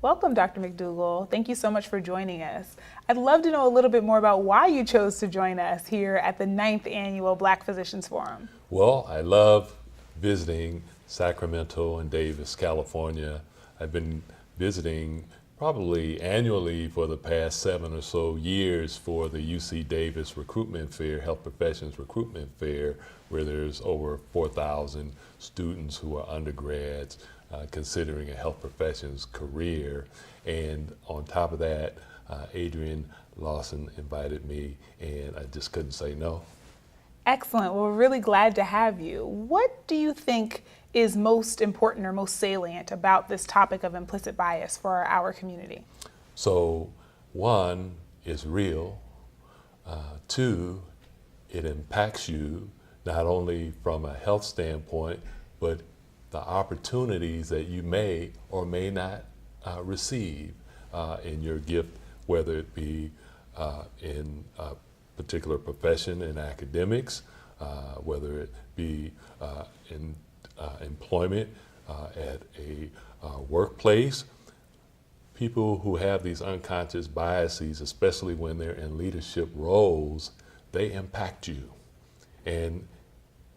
Welcome, Dr. McDougall. Thank you so much for joining us. I'd love to know a little bit more about why you chose to join us here at the 9th Annual Black Physicians Forum. Well, I love visiting Sacramento and Davis, California. I've been visiting probably annually for the past 7 or so years for the UC Davis Recruitment Fair, Health Professions Recruitment Fair, where there's over 4,000 students who are undergrads considering a health professions career. And on top of that, Adrian Lawson invited me, and I just couldn't say no. Excellent. Well, we're really glad to have you. What do you think is most important or most salient about this topic of implicit bias for our community? So, one, it's real. Two, it impacts you not only from a health standpoint, but the opportunities that you may or may not receive in your gift, whether it be in a particular profession in academics, whether it be in employment at a workplace. People who have these unconscious biases, especially when they're in leadership roles, they impact you. And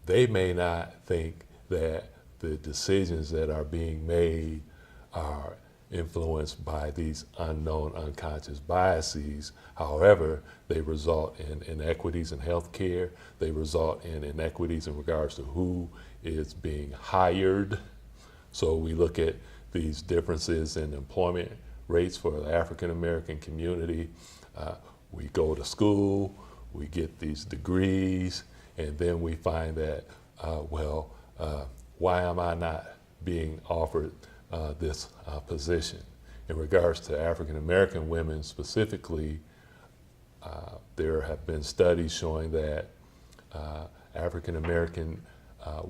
they may not think that the decisions that are being made are influenced by these unknown unconscious biases. However, they result in inequities in healthcare. They result in inequities in regards to who is being hired. So we look at these differences in employment rates for the African American community. We go to school, we get these degrees, and then we find that, why am I not being offered this position? In regards to African American women specifically, there have been studies showing that African American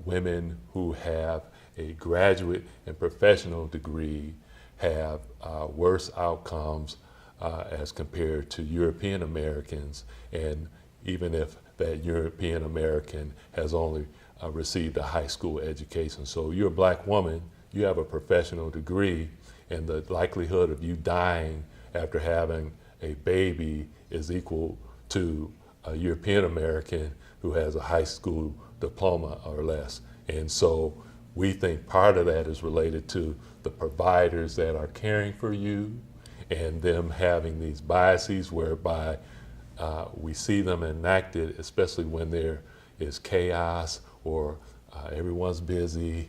women who have a graduate and professional degree have worse outcomes as compared to European Americans, and even if that European American has only received a high school education. So you're a black woman, you have a professional degree, and the likelihood of you dying after having a baby is equal to a European American who has a high school diploma or less. And so we think part of that is related to the providers that are caring for you and them having these biases whereby we see them enacted, especially when there is chaos or everyone's busy,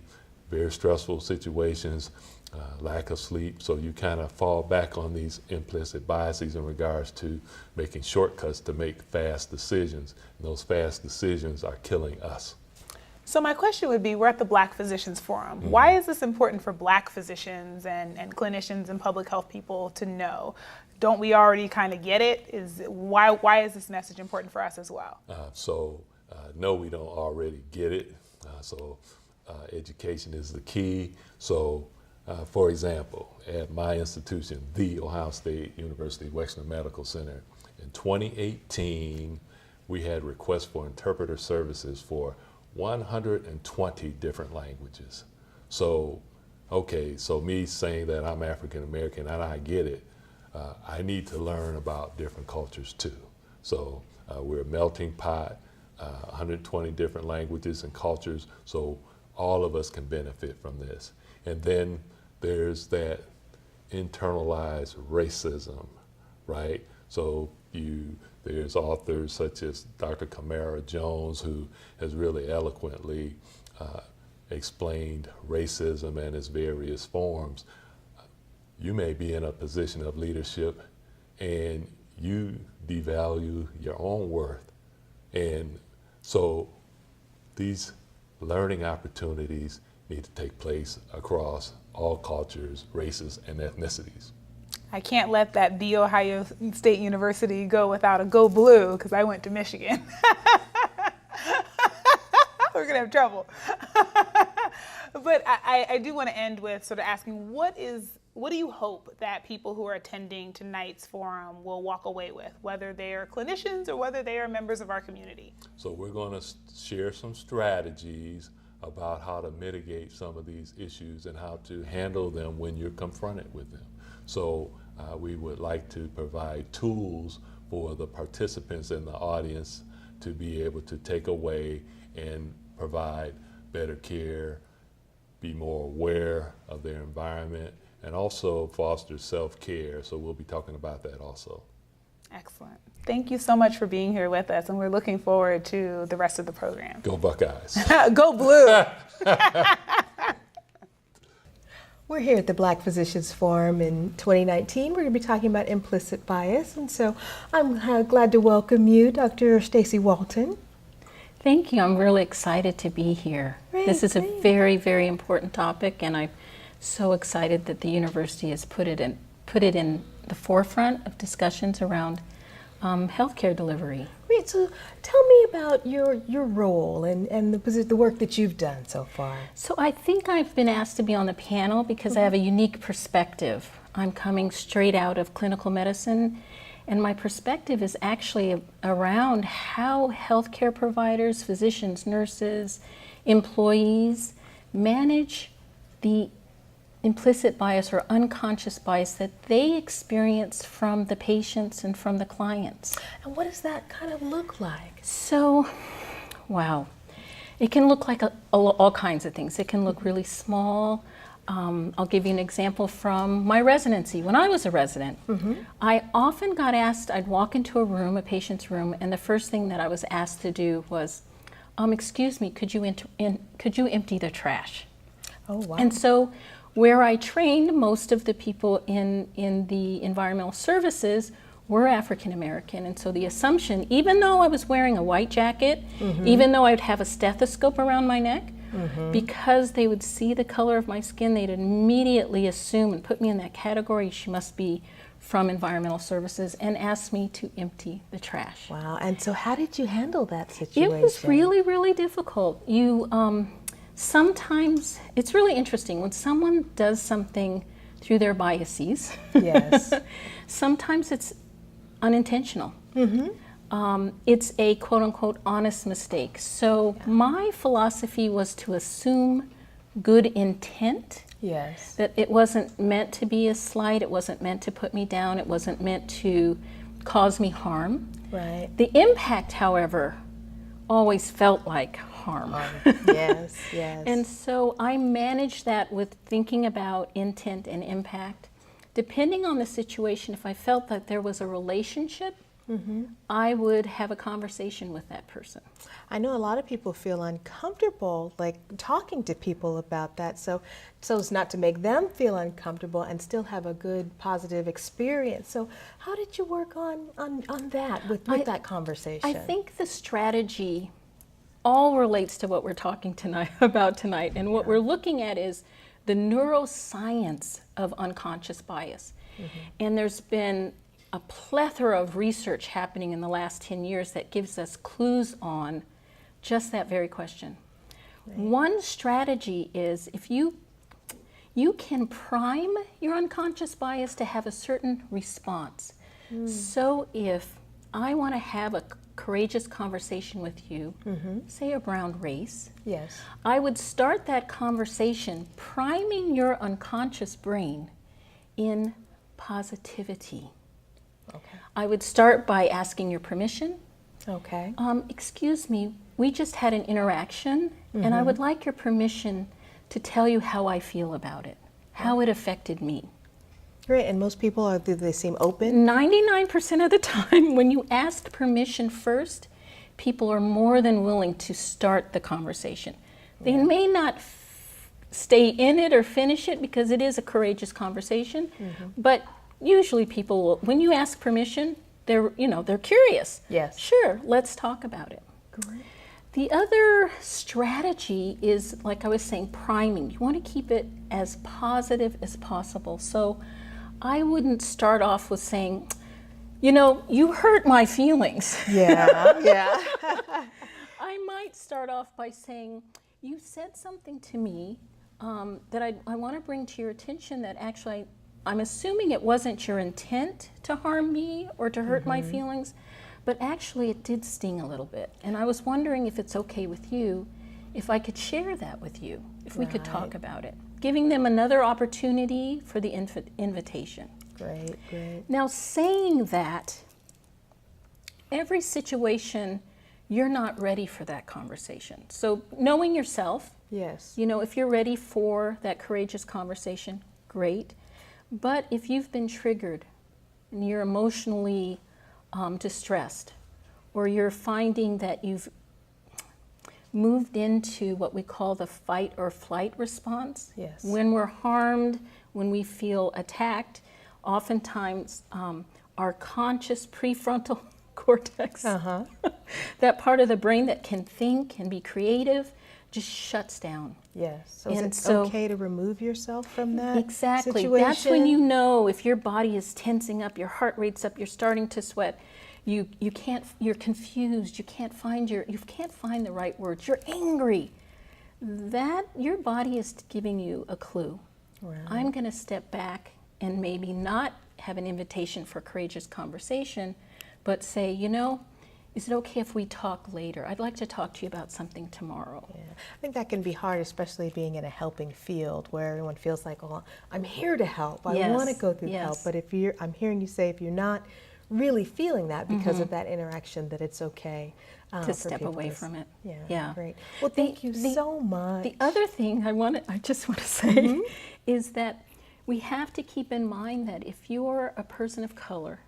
very stressful situations, lack of sleep. So you kind of fall back on these implicit biases in regards to making shortcuts to make fast decisions. And those fast decisions are killing us. So my question would be, we're at the Black Physicians Forum. Mm-hmm. Why is this important for Black physicians and clinicians and public health people to know? Don't we already kind of get it? Why is this message important for us as well? No, we don't already get it. Education is the key. So, for example, at my institution, the Ohio State University Wexner Medical Center, in 2018, we had requests for interpreter services for 120 different languages. So me saying that I'm African American and I get it, I need to learn about different cultures too. So we're a melting pot, 120 different languages and cultures, so all of us can benefit from this. And then there's that internalized racism, right? So there's authors such as Dr. Kamara Jones, who has really eloquently explained racism and its various forms. You may be in a position of leadership and you devalue your own worth. And so these learning opportunities need to take place across all cultures, races, and ethnicities. I can't let that The Ohio State University go without a Go Blue, because I went to Michigan. We're gonna have trouble. But I do want to end with sort of asking, what do you hope that people who are attending tonight's forum will walk away with, whether they are clinicians or whether they are members of our community? So we're going to share some strategies about how to mitigate some of these issues and how to handle them when you're confronted with them. So we would like to provide tools for the participants in the audience to be able to take away and provide better care, be more aware of their environment, and also foster self-care. So we'll be talking about that also. Excellent. Thank you so much for being here with us, and we're looking forward to the rest of the program. Go Buckeyes. Go Blue. We're here at the Black Physicians Forum in 2019. We're going to be talking about implicit bias, and so I'm glad to welcome you, Dr. Stacy Walton. Thank you. I'm really excited to be here. Great, this is a great. very, very important topic, and I'm so excited that the university has put it in the forefront of discussions around healthcare delivery. Great. So tell me about your role and the work that you've done so far. So I think I've been asked to be on the panel because I have a unique perspective. I'm coming straight out of clinical medicine, and my perspective is actually around how healthcare providers, physicians, nurses, employees manage the implicit bias or unconscious bias that they experience from the patients and from the clients. And what does that kind of look like? So, wow. It can look like all kinds of things. It can look really small. I'll give you an example from my residency. When I was a resident, I often got asked, I'd walk into a room, a patient's room, and the first thing that I was asked to do was, excuse me, could you empty the trash? Oh, wow. And so where I trained, most of the people in the environmental services were African American. And so the assumption, even though I was wearing a white jacket, even though I'd have a stethoscope around my neck, because they would see the color of my skin, they'd immediately assume and put me in that category, she must be from environmental services, and ask me to empty the trash. Wow. And so how did you handle that situation? It was really, really difficult. Sometimes it's really interesting when someone does something through their biases. Yes. Sometimes it's unintentional. It's a quote unquote honest mistake. So my philosophy was to assume good intent. Yes. That it wasn't meant to be a slight, it wasn't meant to put me down, it wasn't meant to cause me harm. Right. The impact, however, always felt like harm. Yes, yes. And so I managed that with thinking about intent and impact. Depending on the situation, if I felt that there was a relationship, I would have a conversation with that person. I know a lot of people feel uncomfortable like talking to people about that, so as not to make them feel uncomfortable and still have a good positive experience. So how did you work on that with that conversation? I think the strategy all relates to what we're talking about tonight, and what we're looking at is the neuroscience of unconscious bias. And there's been a plethora of research happening in the last 10 years that gives us clues on just that very question. Right. One strategy is if you can prime your unconscious bias to have a certain response. So if I want to have a courageous conversation with you, say around race, yes, I would start that conversation priming your unconscious brain in positivity. Okay. I would start by asking your permission. Okay. Excuse me, we just had an interaction, and I would like your permission to tell you how I feel about it, how it affected me. Great. And most people do they seem open? 99% of the time, when you ask permission first, people are more than willing to start the conversation. They may not stay in it or finish it because it is a courageous conversation, but usually people will, when you ask permission, they're curious. Yes. Sure, let's talk about it. Great. The other strategy is, like I was saying, priming. You want to keep it as positive as possible. So I wouldn't start off with saying, you hurt my feelings. Yeah, yeah. I might start off by saying, you said something to me that I want to bring to your attention that actually I'm assuming it wasn't your intent to harm me or to hurt my feelings, but actually it did sting a little bit. And I was wondering if it's okay with you, if I could share that with you, if we could talk about it. giving them another opportunity for the invitation. Great, great. Now, saying that, every situation, you're not ready for that conversation. So knowing yourself, Yes. you know, if you're ready for that courageous conversation, great. But if you've been triggered and you're emotionally distressed, or you're finding that you've moved into what we call the fight or flight response. Yes. When we're harmed, when we feel attacked, oftentimes our conscious prefrontal cortex, that part of the brain that can think and be creative, just shuts down. Yes. So And it's so- okay to remove yourself from that Exactly. situation? That's when you know if your body is tensing up, your heart rate's up, you're starting to sweat. You can't. You're confused. You can't find the right words. You're angry. That your body is giving you a clue. Right. I'm going to step back and maybe not have an invitation for courageous conversation, but say, you know, is it okay if we talk later? I'd like to talk to you about something tomorrow. Yeah. I think that can be hard, especially being in a helping field where everyone feels like, oh, I'm here to help. I want to go through help. But if I'm hearing you say, if you're not really feeling that because of that interaction, that it's okay To for step people away to from it. Yeah, great. Well, thank you so much. The other thing I just want to say is that we have to keep in mind that if you're a person of color,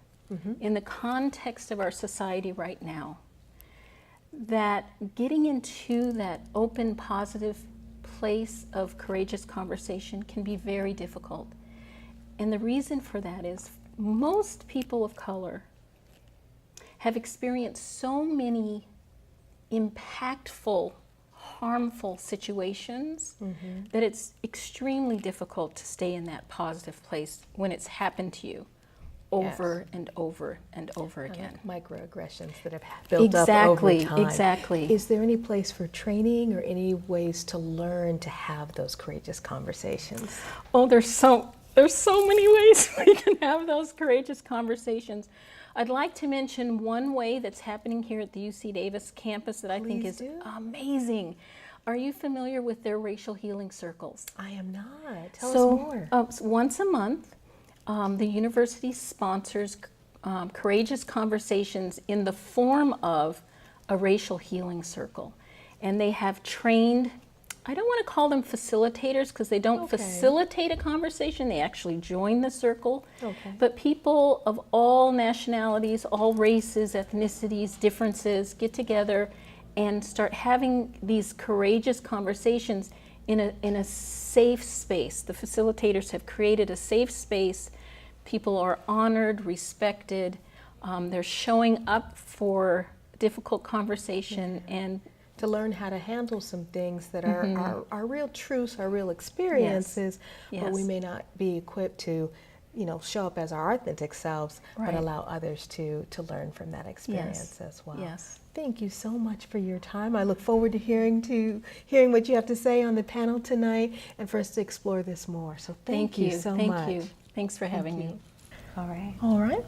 in the context of our society right now, that getting into that open, positive place of courageous conversation can be very difficult. And the reason for that is most people of color have experienced so many impactful, harmful situations that it's extremely difficult to stay in that positive place when it's happened to you over and over and over again. Like microaggressions that have built up over time. Exactly. Is there any place for training or any ways to learn to have those courageous conversations? Oh, there's so many ways we can have those courageous conversations. I'd like to mention one way that's happening here at the UC Davis campus that I think is amazing. Are you familiar with their racial healing circles? I am not. Tell us more. Once a month, the university sponsors courageous conversations in the form of a racial healing circle. And they have trained, I don't want to call them facilitators because they don't facilitate a conversation, they actually join the circle. But people of all nationalities, all races, ethnicities, differences get together and start having these courageous conversations in a safe space. The facilitators have created a safe space. People are honored, respected. They're showing up for difficult conversation and to learn how to handle some things that are our real truths, our real experiences, but we may not be equipped to, show up as our authentic selves, but allow others to learn from that experience as well. Yes. Thank you so much for your time. I look forward to hearing what you have to say on the panel tonight and for us to explore this more. So thank you so much. Thank you. Thanks for having me. All right.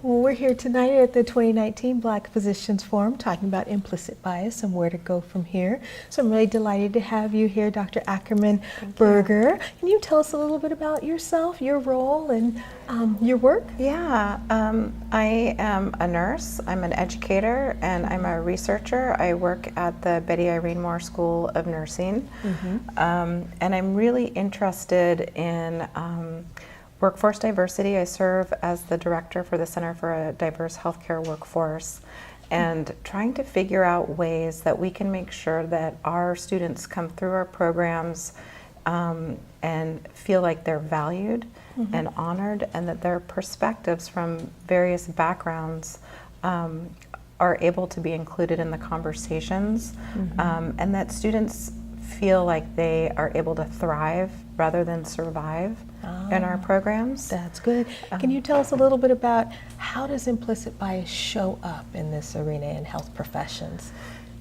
Well, we're here tonight at the 2019 Black Physicians Forum talking about implicit bias and where to go from here. So I'm really delighted to have you here, Dr. Ackerman Berger. Can you tell us a little bit about yourself, your role, and your work? Yeah, I am a nurse, I'm an educator, and I'm a researcher. I work at the Betty Irene Moore School of Nursing, and I'm really interested in workforce diversity. I serve as the director for the Center for a Diverse Healthcare Workforce, and trying to figure out ways that we can make sure that our students come through our programs and feel like they're valued and honored, and that their perspectives from various backgrounds are able to be included in the conversations, and that students feel like they are able to thrive rather than survive in our programs. That's good. Can you tell us a little bit about how does implicit bias show up in this arena in health professions?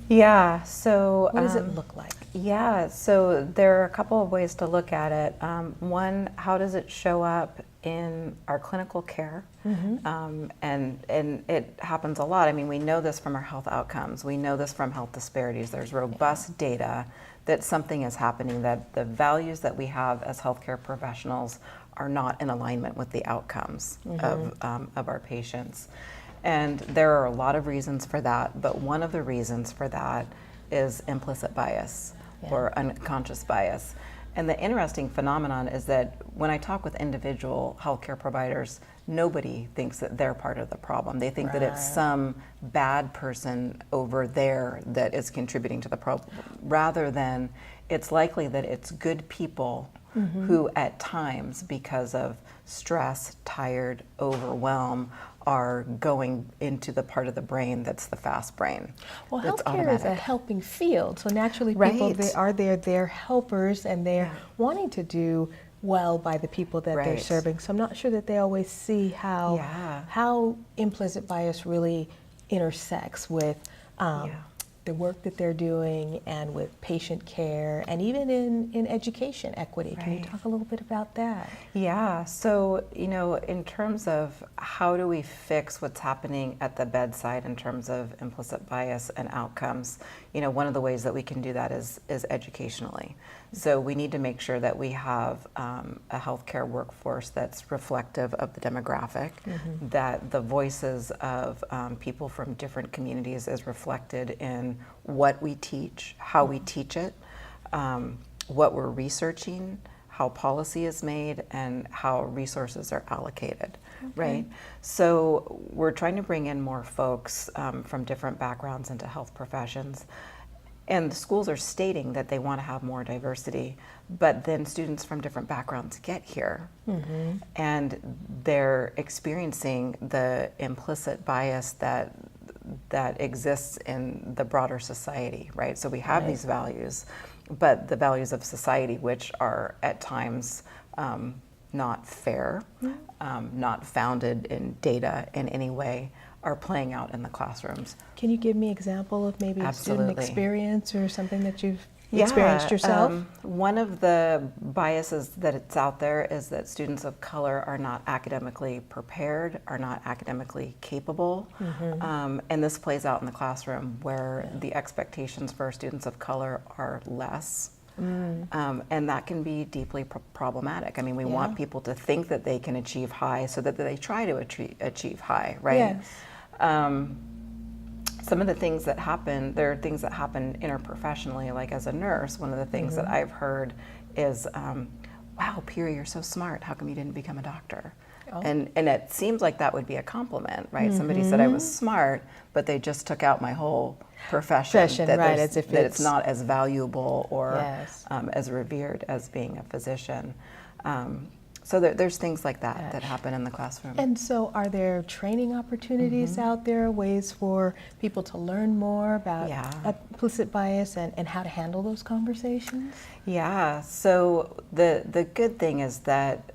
Yeah, so what does it look like? Yeah, so there are a couple of ways to look at it. One, how does it show up in our clinical care, and it happens a lot. I mean, we know this from our health outcomes. We know this from health disparities. There's robust data that something is happening, that the values that we have as healthcare professionals are not in alignment with the outcomes of our patients. And there are a lot of reasons for that, but one of the reasons for that is implicit bias or unconscious bias. And the interesting phenomenon is that when I talk with individual healthcare providers, nobody thinks that they're part of the problem. They think that it's some bad person over there that is contributing to the problem, rather than it's likely that it's good people who at times, because of stress, tired, overwhelm, are going into the part of the brain that's the fast brain. Well, that's healthcare is a automatic. helping field, so naturally people, they're helpers, and they're wanting to do well by the people that they're serving. So I'm not sure that they always see how implicit bias really intersects with the work that they're doing and with patient care, and even in education equity. Can you talk a little bit about that? Yeah, so, you know, in terms of how do we fix what's happening at the bedside in terms of implicit bias and outcomes, you know, one of the ways that we can do that is educationally. So we need to make sure that we have a healthcare workforce that's reflective of the demographic, that the voices of people from different communities is reflected in what we teach, how we teach it, what we're researching, how policy is made, and how resources are allocated, right? So we're trying to bring in more folks from different backgrounds into health professions. And the schools are stating that they want to have more diversity, but then students from different backgrounds get here, and they're experiencing the implicit bias that exists in the broader society, right? So we have these values, but the values of society, which are at times not fair, not founded in data in any way, are playing out in the classrooms. Can you give me an example of maybe a student experience or something that you've experienced yourself? One of the biases that it's out there is that students of color are not academically prepared, are not academically capable. And this plays out in the classroom where the expectations for students of color are less. And that can be deeply problematic. I mean, we want people to think that they can achieve high so that they try to achieve high, right? Some of the things that happen, there are things that happen interprofessionally, like as a nurse, one of the things that I've heard is, wow, Piri, you're so smart. How come you didn't become a doctor? And it seems like that would be a compliment, right? Somebody said I was smart, but they just took out my whole profession, that, as if it's not as valuable or as revered as being a physician. So there's things like that that happen in the classroom. And so are there training opportunities out there, ways for people to learn more about implicit bias and how to handle those conversations? Yeah, so the good thing is that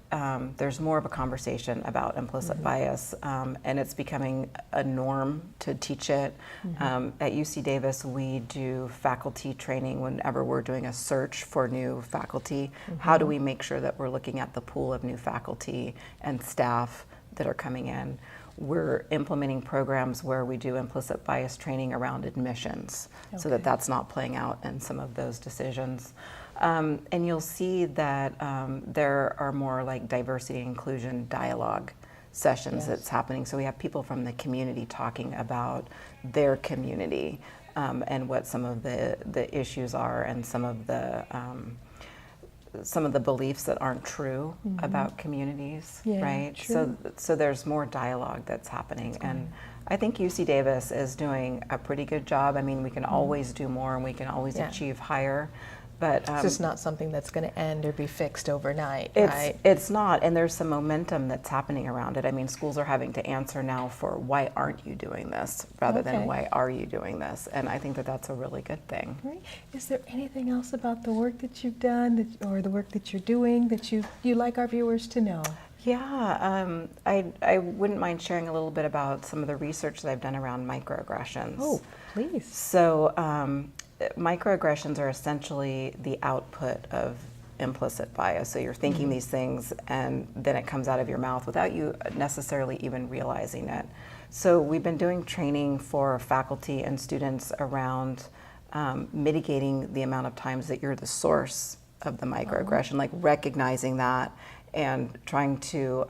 there's more of a conversation about implicit bias, and it's becoming a norm to teach it. At UC Davis, we do faculty training whenever we're doing a search for new faculty. How do we make sure that we're looking at the pool of new faculty and staff that are coming in? We're implementing programs where we do implicit bias training around admissions, so that that's not playing out in some of those decisions. And you'll see that there are more like diversity and inclusion dialogue sessions that's happening. So we have people from the community talking about their community and what some of the issues are, and some of the beliefs that aren't true about communities, right? So there's more dialogue that's happening, and I think UC Davis is doing a pretty good job. I mean, we can always do more, and we can always achieve higher. But it's just not something that's going to end or be fixed overnight, right? It's not, and there's some momentum that's happening around it. I mean, schools are having to answer now for why aren't you doing this, rather than why are you doing this, and I think that that's a really good thing. Right. Is there anything else about the work that you've done, or the work that you're doing, that you'd like our viewers to know? Yeah, I wouldn't mind sharing a little bit about some of the research that I've done around microaggressions. Oh, please. So microaggressions are essentially the output of implicit bias. So you're thinking these things and then it comes out of your mouth without you necessarily even realizing it. So we've been doing training for faculty and students around mitigating the amount of times that you're the source of the microaggression, like recognizing that and trying to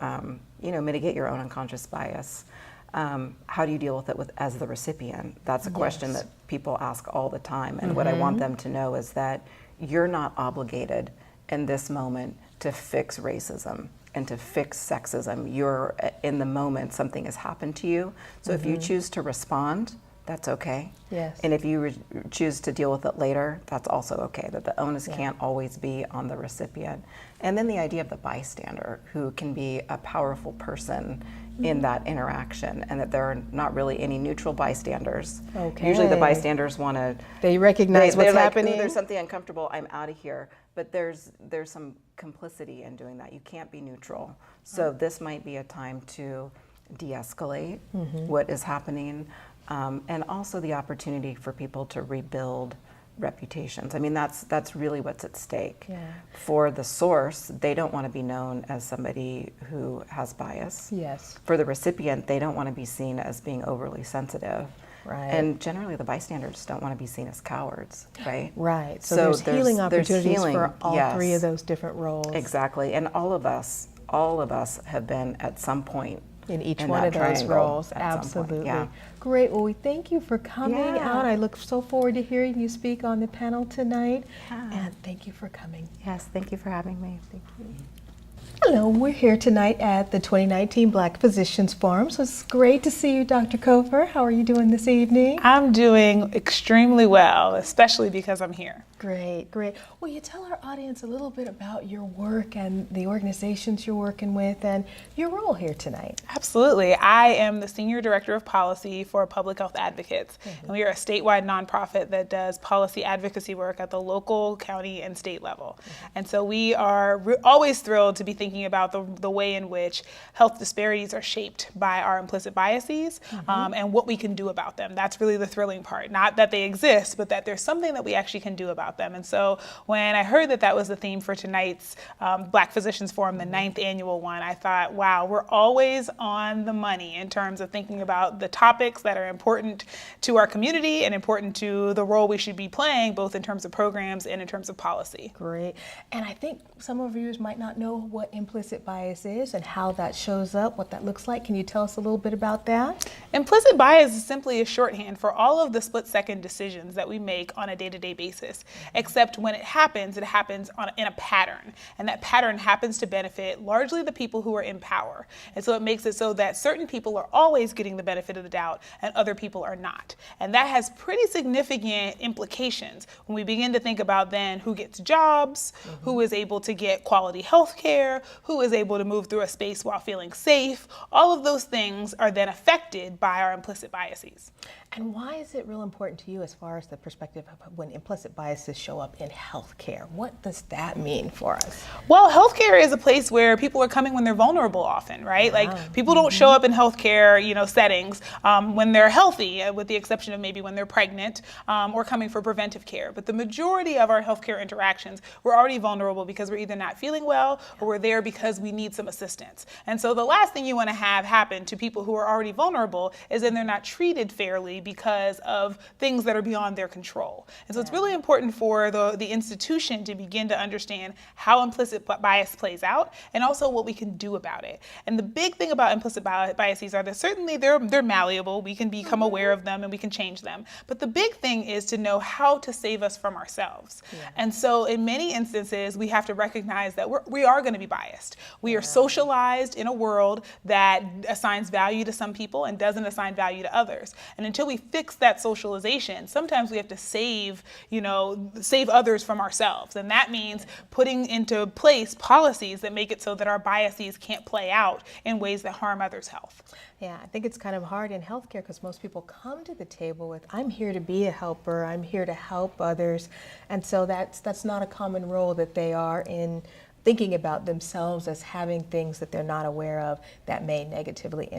mitigate your own unconscious bias. How do you deal with it as the recipient? That's a question that people ask all the time. And what I want them to know is that you're not obligated in this moment to fix racism and to fix sexism. You're in the moment, something has happened to you. So if you choose to respond, that's okay. Yes. And if you choose to deal with it later, that's also okay. That the onus can't always be on the recipient. And then the idea of the bystander, who can be a powerful person in that interaction, and that there are not really any neutral bystanders. Okay. Usually the bystanders want to... They recognize what's happening. Like, there's something uncomfortable, I'm out of here. But there's some complicity in doing that. You can't be neutral. So this might be a time to de-escalate what is happening, and also the opportunity for people to rebuild reputations. I mean, that's really what's at stake. Yeah. For the source, they don't want to be known as somebody who has bias. Yes. For the recipient, they don't want to be seen as being overly sensitive. Right. And generally, the bystanders don't want to be seen as cowards, right? Right. So there's healing opportunities for all three of those different roles. Exactly. And all of us have been at some point in each one of those roles. Absolutely. Yeah. Great. Well, we thank you for coming out. I look so forward to hearing you speak on the panel tonight. And thank you for coming. Yes, thank you for having me. Thank you. Hello, we're here tonight at the 2019 Black Physicians Forum. So it's great to see you, Dr. Cofer. How are you doing this evening? I'm doing extremely well, especially because I'm here. Great, great. Will you tell our audience a little bit about your work and the organizations you're working with and your role here tonight? Absolutely. I am the Senior Director of Policy for Public Health Advocates. And we are a statewide nonprofit that does policy advocacy work at the local, county, and state level. And so we are always thrilled to be thinking about the way in which health disparities are shaped by our implicit biases and what we can do about them. That's really the thrilling part. Not that they exist, but that there's something that we actually can do about them. And so when I heard that was the theme for tonight's Black Physicians Forum, the 9th annual one, I thought, wow, we're always on the money in terms of thinking about the topics that are important to our community and important to the role we should be playing, both in terms of programs and in terms of policy. Great. And I think some of our viewers might not know what implicit bias is and how that shows up, what that looks like. Can you tell us a little bit about that? Implicit bias is simply a shorthand for all of the split-second decisions that we make on a day-to-day basis, except when it happens in a pattern. And that pattern happens to benefit largely the people who are in power. And so it makes it so that certain people are always getting the benefit of the doubt and other people are not. And that has pretty significant implications when we begin to think about then who gets jobs, who is able to get quality health care, who is able to move through a space while feeling safe. All of those things are then affected by our implicit biases. And why is it real important to you as far as the perspective of when implicit biases show up in healthcare? What does that mean for us? Well, healthcare is a place where people are coming when they're vulnerable often, right? Like people don't show up in healthcare, settings when they're healthy, with the exception of maybe when they're pregnant or coming for preventive care. But the majority of our healthcare interactions, we're already vulnerable because we're either not feeling well or we're there because we need some assistance. And so the last thing you want to have happen to people who are already vulnerable is then they're not treated fairly because of things that are beyond their control. And so it's really important for the institution to begin to understand how implicit bias plays out and also what we can do about it. And the big thing about implicit biases are that certainly they're malleable. We can become aware of them and we can change them. But the big thing is to know how to save us from ourselves. And so in many instances, we have to recognize that we are going to be biased. We are socialized in a world that assigns value to some people and doesn't assign value to others. And until we fix that socialization, sometimes we have to save others from ourselves. And that means putting into place policies that make it so that our biases can't play out in ways that harm others' health. Yeah, I think it's kind of hard in healthcare because most people come to the table with, I'm here to be a helper, I'm here to help others. And so that's not a common role that they are in, thinking about themselves as having things that they're not aware of that may negatively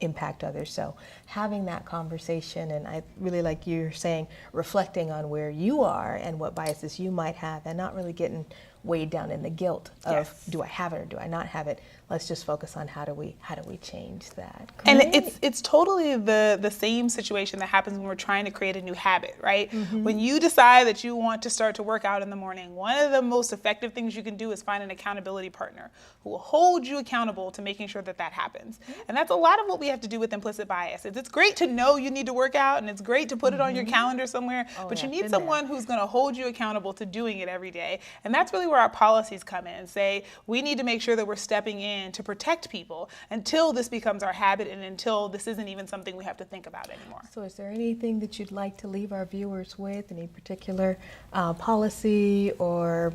impact others. So having that conversation, and I really like you're saying, reflecting on where you are and what biases you might have and not really getting weighed down in the guilt of Yes. do I have it or do I not have it? Let's just focus on how do we change that. And Great. it's totally the same situation that happens when we're trying to create a new habit, right? When you decide that you want to start to work out in the morning, one of the most effective things you can do is find an accountability partner who will hold you accountable to making sure that that happens. And that's a lot of what we have to do with implicit bias. It's great to know you need to work out, and it's great to put it on your calendar somewhere, but you yeah, need been someone who's going to hold you accountable to doing it every day. And that's really where our policies come in and say we need to make sure that we're stepping in to protect people until this becomes our habit and until this isn't even something we have to think about anymore. So is there anything that you'd like to leave our viewers with, any particular policy or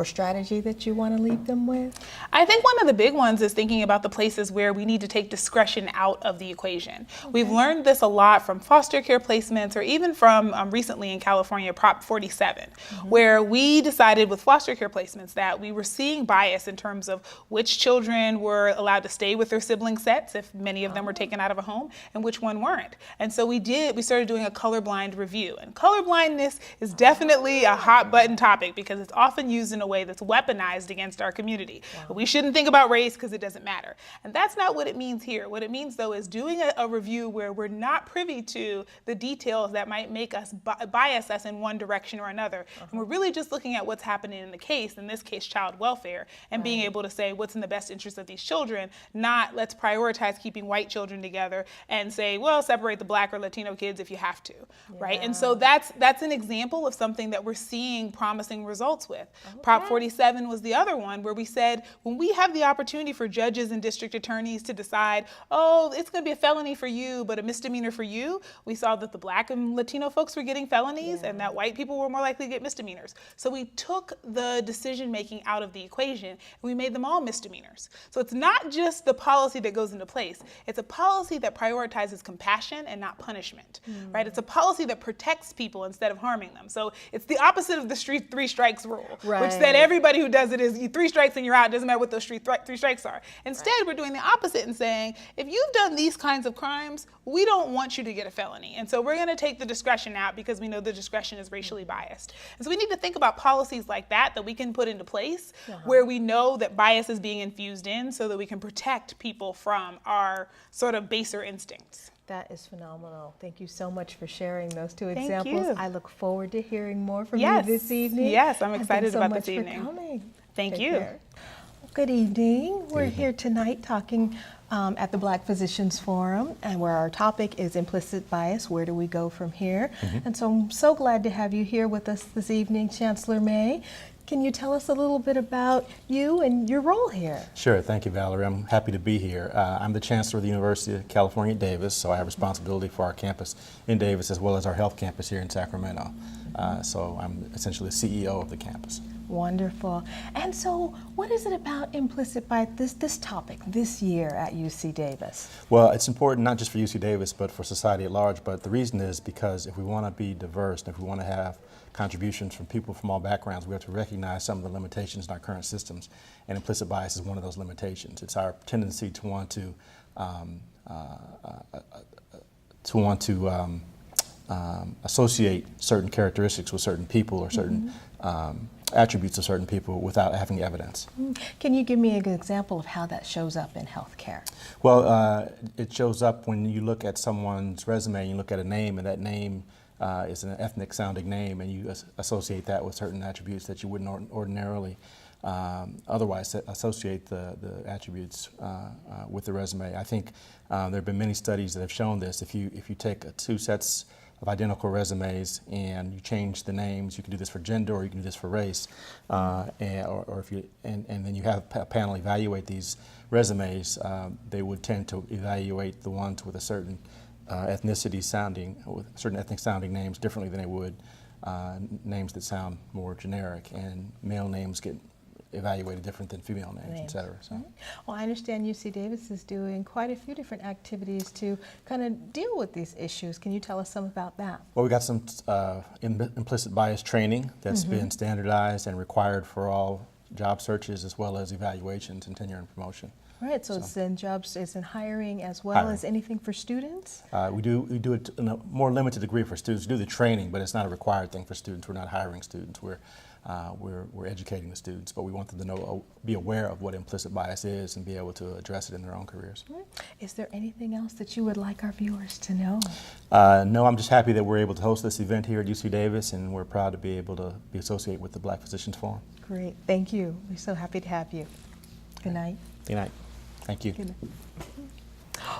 strategy that you want to leave them with? I think one of the big ones is thinking about the places where we need to take discretion out of the equation. We've learned this a lot from foster care placements or even from recently in California, Prop 47, where we decided with foster care placements that we were seeing bias in terms of which children were allowed to stay with their sibling sets if many of them were taken out of a home and which one weren't. And so we started doing a colorblind review. And colorblindness is definitely a hot button topic because it's often used in a way that's weaponized against our community. But we shouldn't think about race because it doesn't matter. And that's not what it means here. What it means though is doing a review where we're not privy to the details that might make us bias us in one direction or another. And we're really just looking at what's happening in the case, in this case child welfare, and being able to say what's in the best interest of these children, not let's prioritize keeping white children together and say, well, separate the Black or Latino kids if you have to, right? And so that's an example of something that we're seeing promising results with. Prop 47 was the other one where we said when we have the opportunity for judges and district attorneys to decide, oh, it's going to be a felony for you, but a misdemeanor for you, we saw that the Black and Latino folks were getting felonies and that white people were more likely to get misdemeanors. So we took the decision making out of the equation and we made them all misdemeanors. So it's not just the policy that goes into place, it's a policy that prioritizes compassion and not punishment, right? It's a policy that protects people instead of harming them. So it's the opposite of the three strikes rule, which said everybody who does it is 3 strikes and you're out, it doesn't matter what those three strikes are. Instead, we're doing the opposite and saying, if you've done these kinds of crimes, we don't want you to get a felony. And so we're gonna take the discretion out because we know the discretion is racially biased. And so we need to think about policies like that we can put into place where we know that bias is being infused in so that we can protect people from our sort of baser instincts. That is phenomenal. Thank you so much for sharing those two Thank examples. you. I look forward to hearing more from you this evening. Yes, I'm And excited thanks so about much this evening. For coming. Thank Take you. care. Good evening. We're here tonight talking at the Black Physicians Forum, and where our topic is implicit bias. Where do we go from here? And so I'm so glad to have you here with us this evening, Chancellor Mae. Can you tell us a little bit about you and your role here? Sure, thank you, Valerie. I'm happy to be here. I'm the Chancellor of the University of California at Davis, so I have responsibility for our campus in Davis as well as our health campus here in Sacramento. So I'm essentially the CEO of the campus. Wonderful. And so what is it about implicit bias, this topic, this year at UC Davis? Well, it's important not just for UC Davis, but for society at large. But the reason is because if we want to be diverse and if we want to have contributions from people from all backgrounds, we have to recognize some of the limitations in our current systems. And implicit bias is one of those limitations. It's our tendency to want to associate certain characteristics with certain people or certain attributes of certain people without having evidence. Can you give me an example of how that shows up in healthcare? Well, it shows up when you look at someone's resume and you look at a name, and that name is an ethnic sounding name, and you associate that with certain attributes that you wouldn't ordinarily otherwise associate the attributes with the resume. I think there have been many studies that have shown this. If you take 2 sets of identical resumes and you change the names, you can do this for gender or you can do this for race, and then you have a panel evaluate these resumes, they would tend to evaluate the ones with a certain ethnicity sounding, with certain ethnic sounding names differently than they would names that sound more generic, and male names get evaluated different than female names, et cetera. So. Well, I understand UC Davis is doing quite a few different activities to kind of deal with these issues. Can you tell us some about that? Well, we got some implicit bias training that's been standardized and required for all job searches as well as evaluations and tenure and promotion. Right, so it's in jobs, it's in hiring as well as anything for students? We do it in a more limited degree for students. We do the training, but it's not a required thing for students. We're not hiring students. We're we're educating the students, but we want them to know, be aware of what implicit bias is and be able to address it in their own careers. Is there anything else that you would like our viewers to know? No, I'm just happy that we're able to host this event here at UC Davis, and we're proud to be able to be associated with the Black Physicians Forum. Great, thank you. We're so happy to have you. Good night. Good night. Thank you. Good night.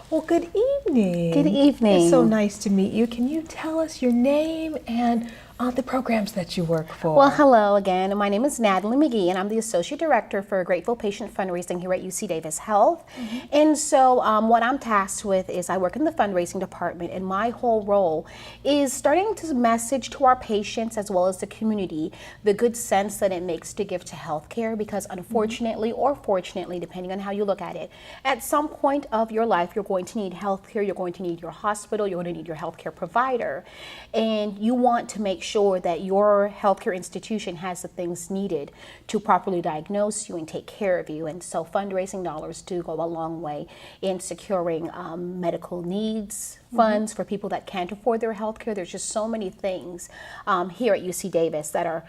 Well, good evening. Good evening. It's so nice to meet you. Can you tell us your name and the programs that you work for? Well, hello again. My name is Natalie McGee, and I'm the Associate Director for Grateful Patient Fundraising here at UC Davis Health. And so what I'm tasked with is I work in the fundraising department, and my whole role is starting to message to our patients as well as the community the good sense that it makes to give to healthcare, because unfortunately or fortunately, depending on how you look at it, at some point of your life, you're going to need healthcare, you're going to need your hospital, you're going to need your healthcare provider, and you want to make sure that your healthcare institution has the things needed to properly diagnose you and take care of you. And so fundraising dollars do go a long way in securing medical needs funds for people that can't afford their healthcare. There's just so many things here at UC Davis that are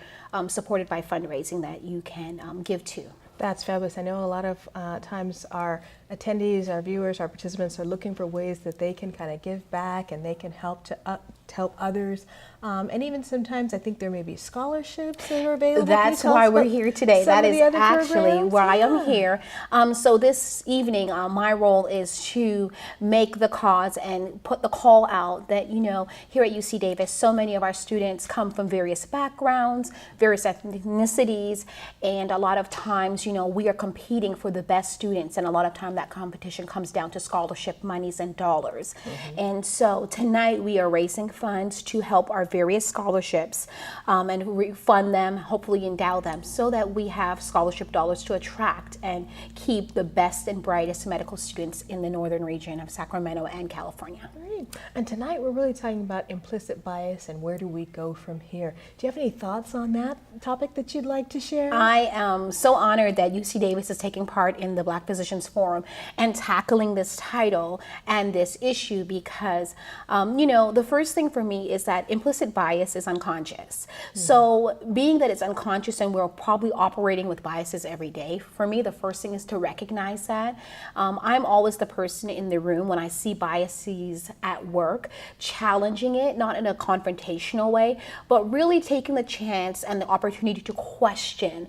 supported by fundraising that you can give to. That's fabulous. I know a lot of times our attendees, our viewers, our participants are looking for ways that they can kind of give back and they can help to help others. And even sometimes I think there may be scholarships that are available. That's why we're here today. That is actually why I am here. So this evening, my role is to make the cause and put the call out that, you know, here at UC Davis, so many of our students come from various backgrounds, various ethnicities, and a lot of times, you know, we are competing for the best students, and a lot of time that competition comes down to scholarship monies and dollars. And so tonight we are raising funds to help our various scholarships and refund them, hopefully endow them, so that we have scholarship dollars to attract and keep the best and brightest medical students in the northern region of Sacramento and California. Great. And tonight we're really talking about implicit bias and where do we go from here. Do you have any thoughts on that topic that you'd like to share? I am so honored that UC Davis is taking part in the Black Physicians Forum and tackling this title and this issue because, you know, the first thing for me is that implicit bias is unconscious. So being that it's unconscious and we're probably operating with biases every day, for me the first thing is to recognize that. I'm always the person in the room when I see biases at work, challenging it, not in a confrontational way, but really taking the chance and the opportunity to question.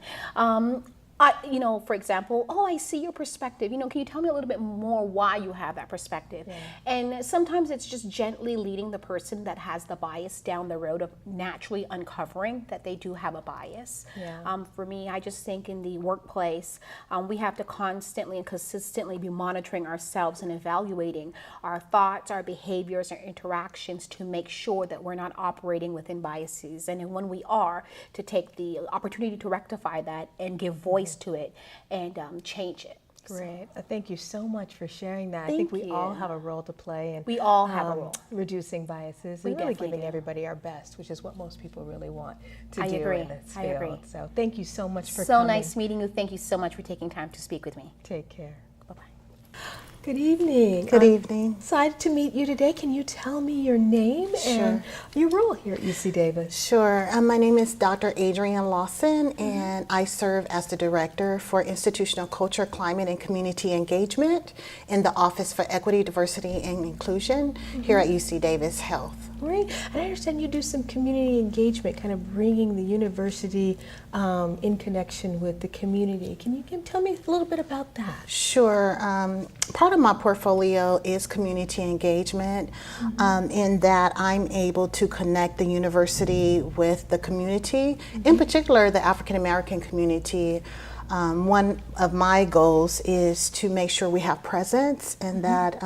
You know, for example, I see your perspective. You know, can you tell me a little bit more why you have that perspective? Yeah. And sometimes it's just gently leading the person that has the bias down the road of naturally uncovering that they do have a bias. Yeah. For me, I just think in the workplace, we have to constantly and consistently be monitoring ourselves and evaluating our thoughts, our behaviors, our interactions to make sure that we're not operating within biases. And when we are, to take the opportunity to rectify that and give voice to it and change it. Great. Thank you so much for sharing that. I Thank think we you. all have a role to play in we all have a role. Reducing biases We and really definitely giving do. everybody our best, which is what most people really want to I do agree. in this I field. agree. So thank you so much for So coming. nice meeting you. Thank you so much for taking time to speak with me. Take care. Bye-bye. Good evening. Good evening. Excited to meet you today. Can you tell me your name and your role here at UC Davis? Sure. My name is Dr. Adrian Lawson, and I serve as the Director for Institutional Culture, Climate, and Community Engagement in the Office for Equity, Diversity, and Inclusion here at UC Davis Health. Great. And I understand you do some community engagement, kind of bringing the university in connection with the community. Can you tell me a little bit about that? Sure. Part of my portfolio is community engagement, in that I'm able to connect the university with the community, in particular the African American community. One of my goals is to make sure we have presence and that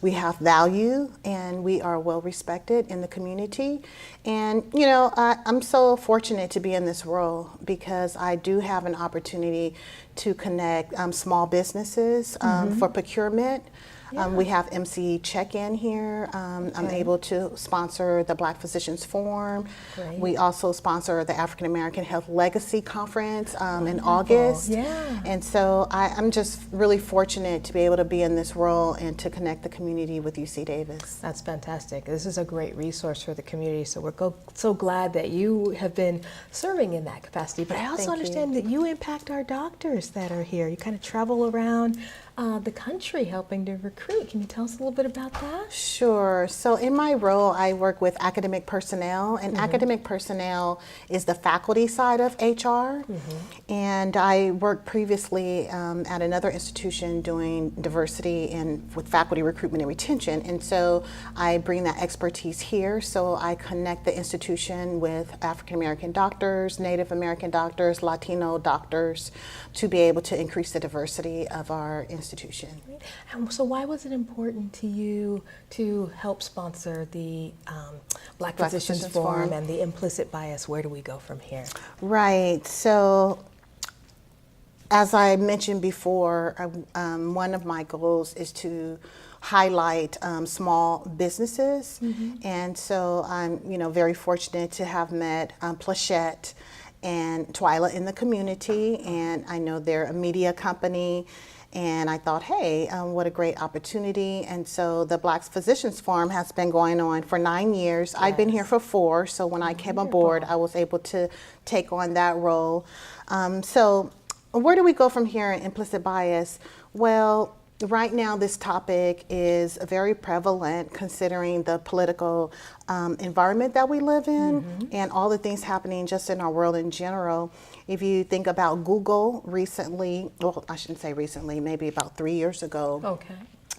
we have value and we are well respected in the community. And you know, I'm so fortunate to be in this role because I do have an opportunity to connect small businesses for procurement. We have MC Check-In here. I'm able to sponsor the Black Physicians Forum. Great. We also sponsor the African American Health Legacy Conference in August. Yeah. And so I'm just really fortunate to be able to be in this role and to connect the community with UC Davis. That's fantastic. This is a great resource for the community, so we're so glad that you have been serving in that capacity. But I also Thank understand that you impact our doctors that are here. You kind of travel around the country helping to recruit. Can you tell us a little bit about that? Sure. So in my role, I work with academic personnel, and academic personnel is the faculty side of HR. And I worked previously at another institution doing diversity and with faculty recruitment and retention. And so I bring that expertise here. So I connect the institution with African American doctors, Native American doctors, Latino doctors to be able to increase the diversity of our institution. And so why was it important to you to help sponsor the Black Physicians Forum and the Implicit Bias? Where do we go from here? Right. So as I mentioned before, one of my goals is to highlight small businesses. And so I'm very fortunate to have met Plachette and Twyla in the community, and I know they're a media company. And I thought, hey, what a great opportunity. And so the Black Physicians Forum has been going on for 9 years. I've been here for 4, so when I came aboard, I was able to take on that role. So where do we go from here in implicit bias? Well, right now this topic is very prevalent considering the political environment that we live in and all the things happening just in our world in general. If you think about Google recently, well, I shouldn't say recently, maybe about 3 years ago,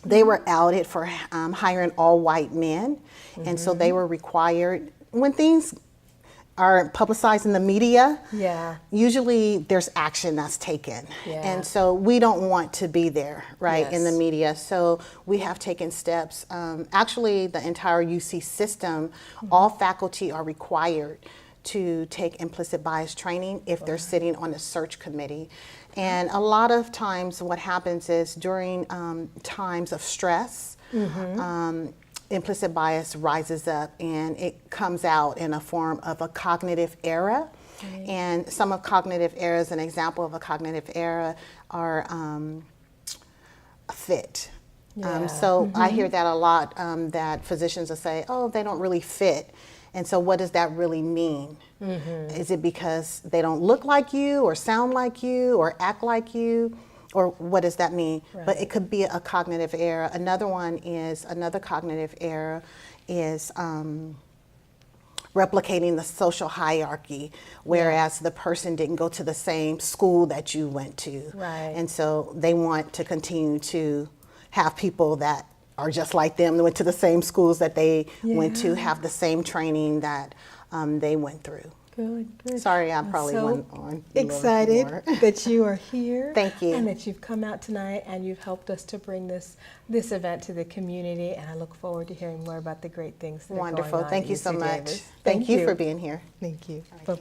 they were outed for hiring all white men. And so they were required, when things are publicized in the media, usually there's action that's taken. And so we don't want to be there, right, in the media. So we have taken steps. Actually, the entire UC system, all faculty are required to take implicit bias training if they're sitting on a search committee. And a lot of times what happens is during times of stress, implicit bias rises up and it comes out in a form of a cognitive error. And some of cognitive errors, an example of a cognitive error are fit. So I hear that a lot, that physicians will say, oh, they don't really fit. And so what does that really mean? Is it because they don't look like you or sound like you or act like you? Or what does that mean? But it could be a cognitive error. Another cognitive error is replicating the social hierarchy, whereas the person didn't go to the same school that you went to. And so they want to continue to have people that are just like them, went to the same schools that they went to, have the same training that they went through. Good. Sorry, I probably went on. Excited that you are here. Thank you. And that you've come out tonight and you've helped us to bring this event to the community. And I look forward to hearing more about the great things that are going on. Wonderful. Thank you so much. Davis. Thank you for being here. Thank you. Bye-bye.